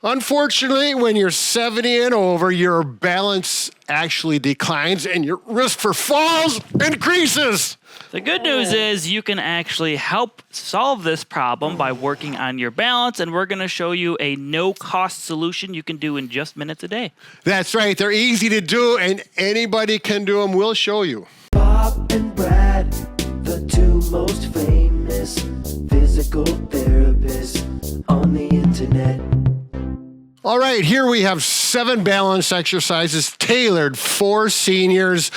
Unfortunately, when you're 70 and over, your balance actually declines and your risk for falls increases. The good news is you can actually help solve this problem by working on your balance, and we're going to show you a no-cost solution you can do in just minutes a day. That's right. They're easy to do, and anybody can do them. We'll show you. Bob and Brad, the two most famous physical therapists on the internet. All right, here we have 7 balance exercises tailored for seniors.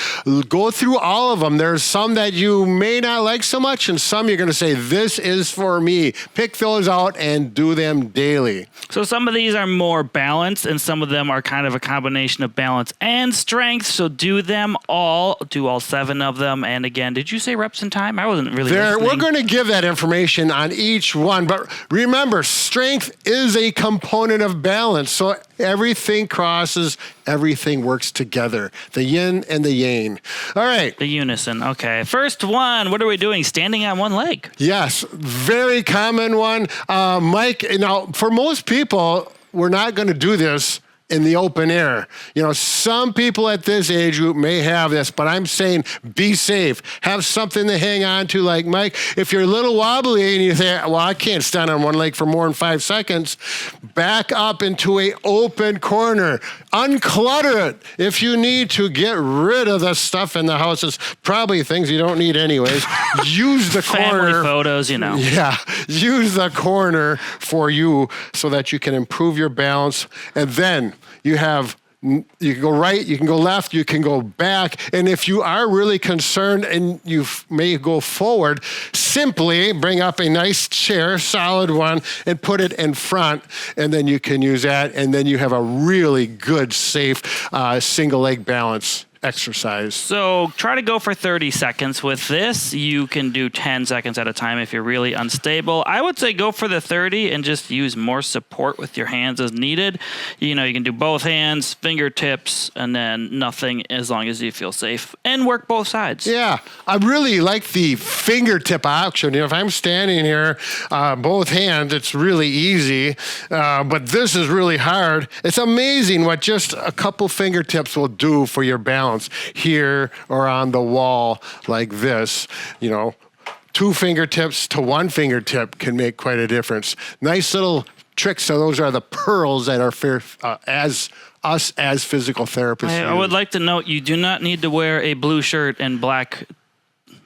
Go through all of them. There's some that you may not like so much, and some you're going to say, this is for me. Pick those out and do them daily. So some of these are more balanced, and some of them are kind of a combination of balance and strength. So do them all. Do all 7 of them. And again, did you say reps and time? I wasn't really listening. We're going to give that information on each one. But remember, strength is a component of balance. So everything crosses, everything works together. The yin and the yang. All right. The unison. Okay. First one, what are we doing? Standing on one leg. Yes. Very common one. Mike, now, for most people, we're not going to do this in the open air. You know, some people at this age group may have this, but I'm saying be safe. Have something to hang on to, like Mike. If you're a little wobbly and you think, well, I can't stand on one leg for more than 5 seconds, back up into an open corner. Unclutter it. If you need to get rid of the stuff in the house, it's probably things you don't need anyways. Use the corner. Family photos, you know. Yeah. Use the corner for you so that you can improve your balance. And then you can go right, you can go left, you can go back. And if you are really concerned and you may go forward, simply bring up a nice chair, solid one, and put it in front. And then you can use that. And then you have a really good, safe single leg balance exercise. So try to go for 30 seconds with this. You can do 10 seconds at a time if you're really unstable. I would say go for the 30 and just use more support with your hands as needed. You know, you can do both hands, fingertips, and then nothing as long as you feel safe, and work both sides. Yeah, I really like the fingertip option. You know, if I'm standing here, both hands, it's really easy, but this is really hard. It's amazing what just a couple fingertips will do for your balance here or on the wall like this. You know, 2 fingertips to 1 fingertip can make quite a difference. Nice little tricks. So those are the pearls that are fair as physical therapists. I would like to note you do not need to wear a blue shirt and black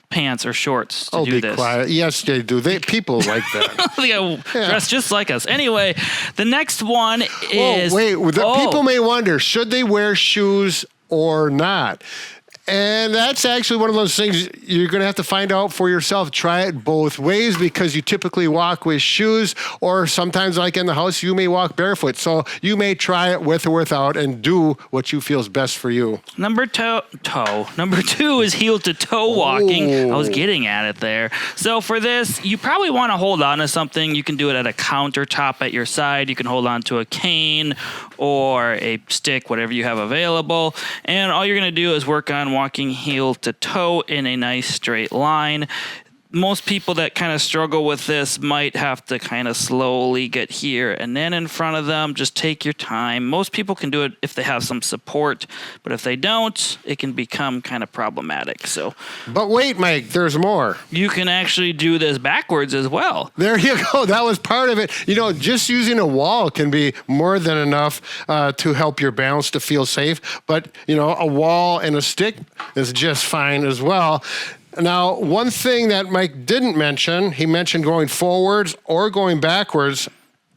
pants or shorts to do this. Quiet. Yes, they do. People like that. They dress just like us. Anyway, the next one is... People may wonder, should they wear shoes or not? And that's actually one of those things you're going to have to find out for yourself. Try it both ways, because you typically walk with shoes, or sometimes, like in the house, you may walk barefoot. So you may try it with or without and do what you feel is best for you. Number 2 is heel to toe walking. I was getting at it there. So for this, you probably want to hold on to something. You can do it at a countertop at your side. You can hold on to a cane or a stick, whatever you have available. And all you're going to do is work on walking heel to toe in a nice straight line. Most people that kind of struggle with this might have to kind of slowly get here and then in front of them. Just take your time. Most people can do it if they have some support, but if they don't, it can become kind of problematic. But wait, Mike, there's more. You can actually do this backwards as well. There you go. That was part of it. You know, just using a wall can be more than enough to help your balance to feel safe. But, you know, a wall and a stick is just fine as well. Now, one thing that Mike didn't mention, he mentioned going forwards or going backwards,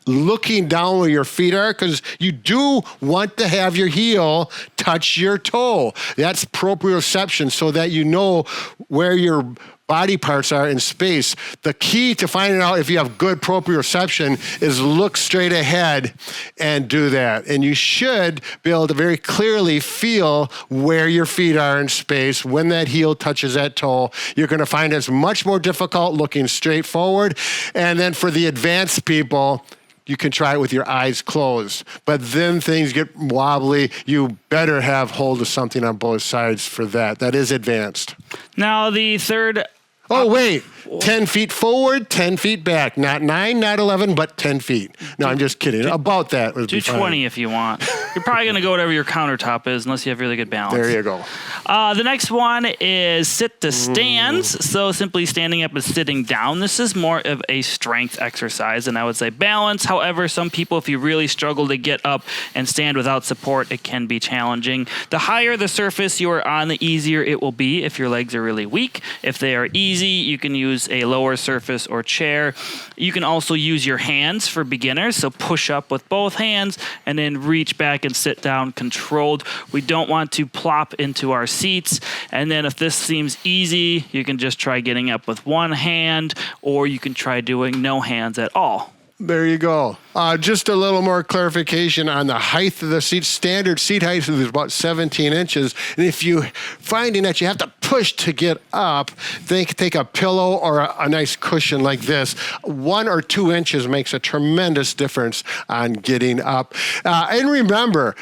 looking down where your feet are, because you do want to have your heel touch your toe. That's proprioception, so that you know where your body parts are in space. The key to finding out if you have good proprioception is look straight ahead and do that. And you should be able to very clearly feel where your feet are in space when that heel touches that toe. You're going to find it's much more difficult looking straight forward. And then for the advanced people, you can try it with your eyes closed. But then things get wobbly. You better have hold of something on both sides for that. That is advanced. Now, the third Oh, wait. 10 feet forward, 10 feet back. Not 9, not 11, but 10 feet. No, I'm just kidding. About that would be Do fine. 20 if you want. You're probably going to go whatever your countertop is unless you have really good balance. There you go. The next one is sit to stands. So simply standing up and sitting down. This is more of a strength exercise, and I would say balance. However, some people, if you really struggle to get up and stand without support, it can be challenging. The higher the surface you are on, the easier it will be if your legs are really weak. If they are easy, you can use a lower surface or chair. You can also use your hands for beginners. So push up with both hands and then reach back and sit down controlled. We don't want to plop into our seats. And then if this seems easy, you can just try getting up with one hand, or you can try doing no hands at all. There you go. Just a little more clarification on the height of the seat. Standard seat height is about 17 inches. And if you finding that you have to push to get up, take a pillow or a nice cushion like this. 1 or 2 inches makes a tremendous difference on getting up. And remember,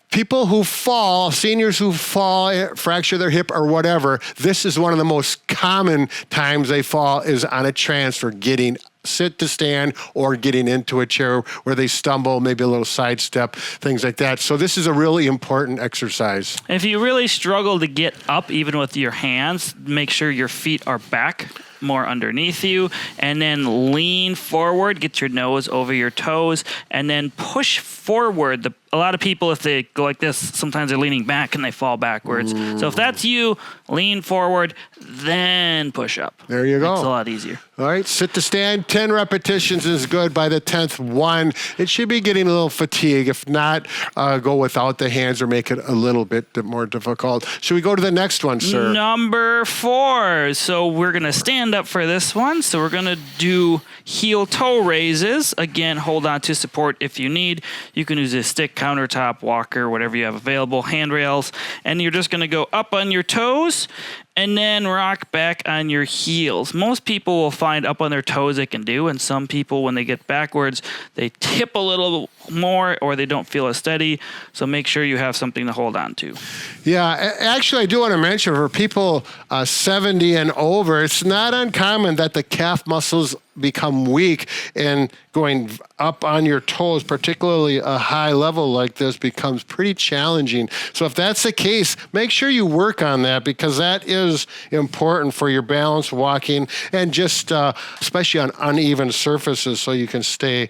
people who fall, seniors who fall, fracture their hip or whatever, this is one of the most common times they fall is on a transfer, getting sit to stand or getting into a chair where they stumble, maybe a little sidestep, things like that. So this is a really important exercise. If you really struggle to get up, even with your hands, make sure your feet are back more underneath you, and then lean forward, get your nose over your toes, and then push forward. A lot of people, if they go like this, sometimes they're leaning back and they fall backwards. So if that's you, lean forward, then push up. There you go. It's a lot easier. All right, sit to stand. 10 repetitions is good. By the 10th one, it should be getting a little fatigue. If not, go without the hands or make it a little bit more difficult. Should we go to the next one, sir? Number 4. So we're going to stand up for this one. So we're going to do heel-toe raises. Again, hold on to support if you need. You can use a stick, countertop, walker, whatever you have available, handrails. And you're just going to go up on your toes and then rock back on your heels. Most people will find up on their toes they can do, and some people, when they get backwards, they tip a little more or they don't feel as steady. So make sure you have something to hold on to. Yeah, actually, I do want to mention for people 70 and over, it's not uncommon that the calf muscles become weak, and going up on your toes, particularly a high level like this, becomes pretty challenging. So if that's the case, make sure you work on that, because that is important for your balance walking and just especially on uneven surfaces, so you can stay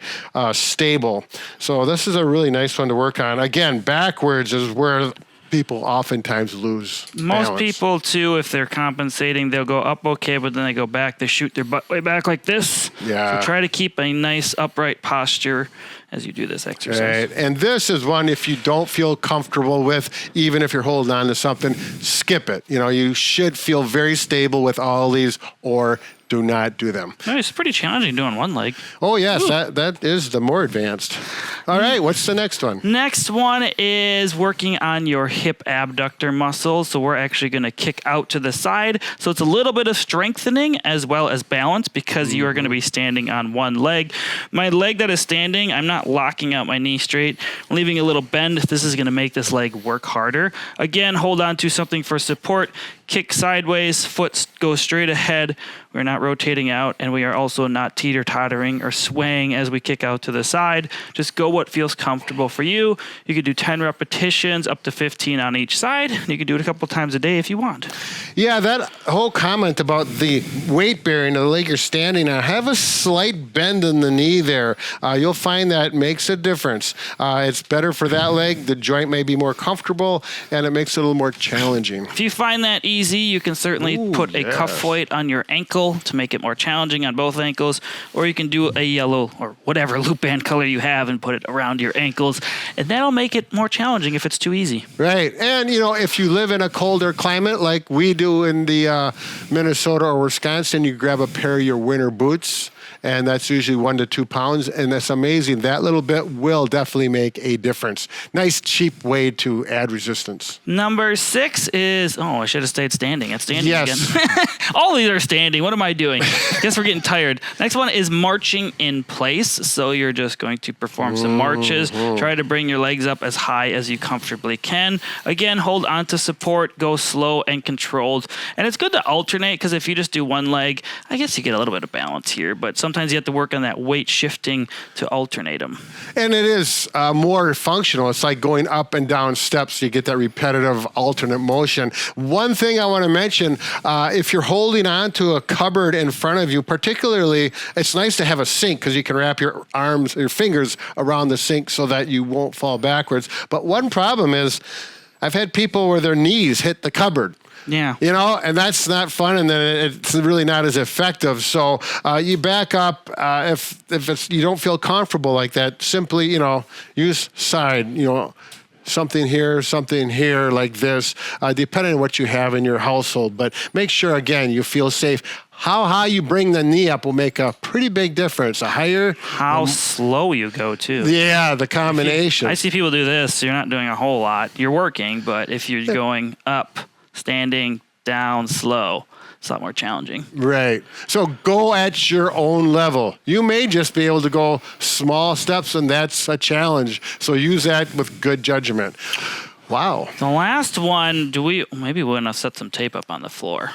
stable. So this is a really nice one to work on. Again, backwards is where people oftentimes lose balance. Most people, too, if they're compensating, they'll go up okay, but then they go back. They shoot their butt way back like this. Yeah. So try to keep a nice upright posture as you do this exercise. Right. And this is one, if you don't feel comfortable with, even if you're holding on to something, skip it. You know, you should feel very stable with all these, or do not do them. No, it's pretty challenging doing one leg. Oh, yes, that is the more advanced. All right, what's the next one? Next one is working on your hip abductor muscles. So we're actually going to kick out to the side. So it's a little bit of strengthening as well as balance, because you are going to be standing on one leg. My leg that is standing, I'm not locking out my knee straight. I'm leaving a little bend. This is going to make this leg work harder. Again, hold on to something for support. Kick sideways, foot goes straight ahead. We're not rotating out, and we are also not teeter-tottering or swaying as we kick out to the side. Just go what feels comfortable for you. You could do 10 repetitions, up to 15 on each side. You could do it a couple times a day if you want. Yeah, that whole comment about the weight bearing of the leg you're standing on, have a slight bend in the knee there. You'll find that makes a difference. It's better for that leg. The joint may be more comfortable, and it makes it a little more challenging. If you find that easy, you can certainly put a cuff weight on your ankle to make it more challenging on both ankles, or you can do a yellow or whatever loop band color you have and put it around your ankles, and that'll make it more challenging if it's too easy. Right. And, you know, if you live in a colder climate like we do in the Minnesota or Wisconsin, you grab a pair of your winter boots and that's usually 1 to 2 pounds, and that's amazing. That little bit will definitely make a difference. Nice, cheap way to add resistance. Number 6 is, I should have stayed standing. It's standing Yes. again. All these are standing. What am I doing? Guess we're getting tired. Next one is marching in place. So you're just going to perform some marches. Try to bring your legs up as high as you comfortably can. Again, hold on to support, go slow and controlled. And it's good to alternate, because if you just do one leg, I guess you get a little bit of balance here, but sometimes you have to work on that weight shifting to alternate them. And it is more functional. It's like going up and down steps. You get that repetitive alternate motion. One thing I want to mention, if you're holding on to a cupboard in front of you, particularly, it's nice to have a sink, because you can wrap your arms, your fingers around the sink so that you won't fall backwards. But one problem is I've had people where their knees hit the cupboard. Yeah. And that's not fun, and then it's really not as effective. So you back up. If you don't feel comfortable like that, simply, use side, something here, like this, depending on what you have in your household. But make sure, again, you feel safe. How high you bring the knee up will make a pretty big difference. How slow you go, too. Yeah, the combination. I see people do this. You're not doing a whole lot. You're working, but if you're going up, standing, down, slow, it's a lot more challenging. Right. So go at your own level. You may just be able to go small steps, and that's a challenge. So use that with good judgment. Wow. The last one, maybe we want to set some tape up on the floor.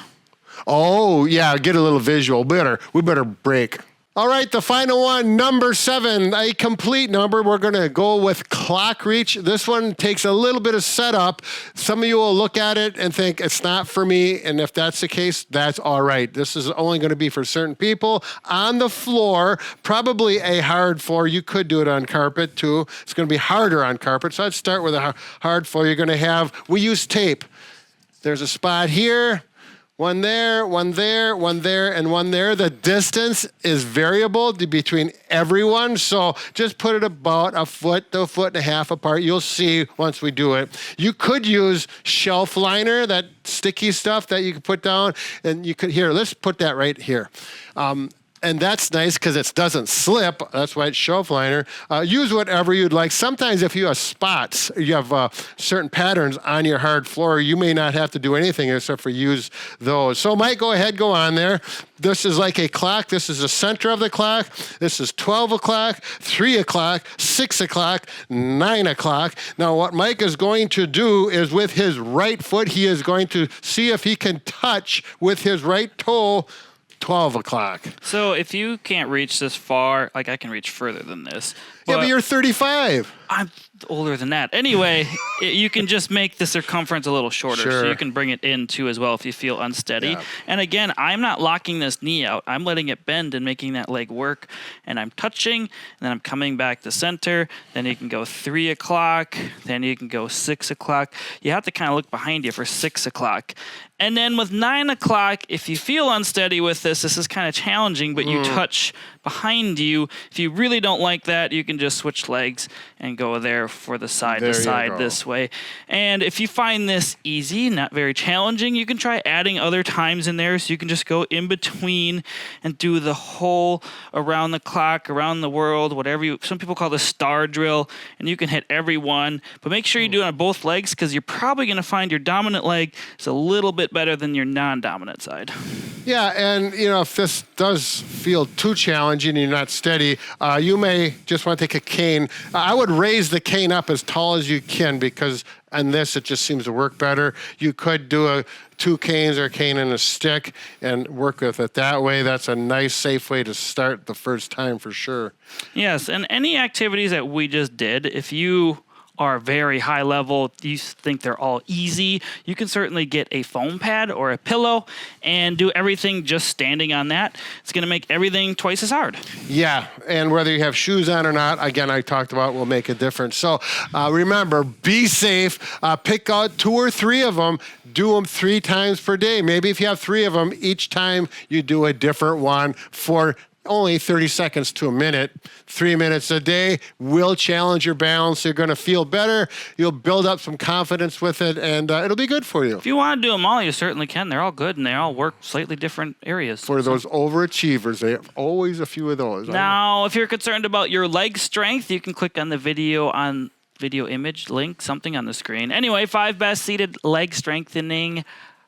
Oh, yeah, get a little visual. We better break. All right, the final one, number 7, a complete number. We're going to go with clock reach. This one takes a little bit of setup. Some of you will look at it and think it's not for me, and if that's the case, that's all right. This is only going to be for certain people. On the floor, probably a hard floor. You could do it on carpet, too. It's going to be harder on carpet, so I'd start with a hard floor. You're going to we use tape. There's a spot here. One there, one there, one there, and one there. The distance is variable between everyone, so just put it about a foot to a foot and a half apart. You'll see once we do it. You could use shelf liner, that sticky stuff that you could put down, and let's put that right here. And that's nice because it doesn't slip. That's why it's shelf liner. Use whatever you'd like. Sometimes if you have spots, you have certain patterns on your hard floor, you may not have to do anything except for use those. So Mike, go ahead, go on there. This is like a clock. This is the center of the clock. This is 12 o'clock, 3 o'clock, 6 o'clock, 9 o'clock. Now what Mike is going to do is with his right foot, he is going to see if he can touch with his right toe 12 o'clock. So if you can't reach this far, I can reach further than this. Yeah, but you're 35. I'm older than that. Anyway, you can just make the circumference a little shorter. Sure. So you can bring it in too as well if you feel unsteady. Yeah. And again, I'm not locking this knee out. I'm letting it bend and making that leg work. And I'm touching, and then I'm coming back to center. Then you can go 3 o'clock. Then you can go 6 o'clock. You have to kind of look behind you for 6 o'clock. And then with 9 o'clock, if you feel unsteady with this is kind of challenging, but you touch behind you. If you really don't like that, you can just switch legs and go there for the side to side this way. And if you find this easy, not very challenging, you can try adding other times in there. So you can just go in between and do the whole around the clock, around the world, some people call the star drill, and you can hit every one. But make sure you do it on both legs, because you're probably going to find your dominant leg is a little bit better than your non-dominant side. Yeah, and if this does feel too challenging and you're not steady, you may just want to take a cane. I would raise the cane up as tall as you can, because on this it just seems to work better. You could do 2 canes or a cane and a stick and work with it that way. That's a nice, safe way to start the first time for sure. Yes, and any activities that we just did, if you are very high level, you think they're all easy, you can certainly get a foam pad or a pillow and do everything just standing on that. It's going to make everything twice as hard. Yeah, and whether you have shoes on or not, again, I talked about will make a difference. So remember, be safe. Pick out 2 or 3 of them. Do them 3 times per day. Maybe if you have 3 of them, each time you do a different one for only 30 seconds to a minute, 3 minutes a day will challenge your balance. You're going to feel better. You'll build up some confidence with it, and it'll be good for you. If you want to do them all, you certainly can. They're all good, and they all work slightly different areas. For those overachievers, they have always a few of those. Now, if you're concerned about your leg strength, you can click on the video image link, something on the screen. Anyway, 5 best seated leg strengthening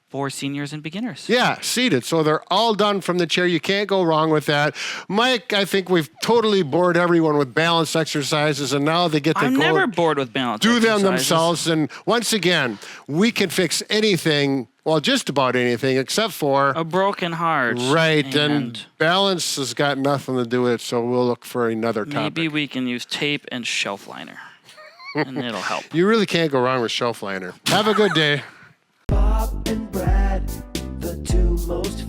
for seniors and beginners. Yeah, seated. So they're all done from the chair. You can't go wrong with that. Mike, I think we've totally bored everyone with balance exercises, and now they get to I'm go never bored with balance do them exercises. themselves. And once again, we can fix anything, well, just about anything, except for A broken heart. right. And balance has got nothing to do with it, so we'll look for another topic. maybe we can use tape and shelf liner, and it'll help. You really can't go wrong with shelf liner. Have a good day. Bob and Brad, the two most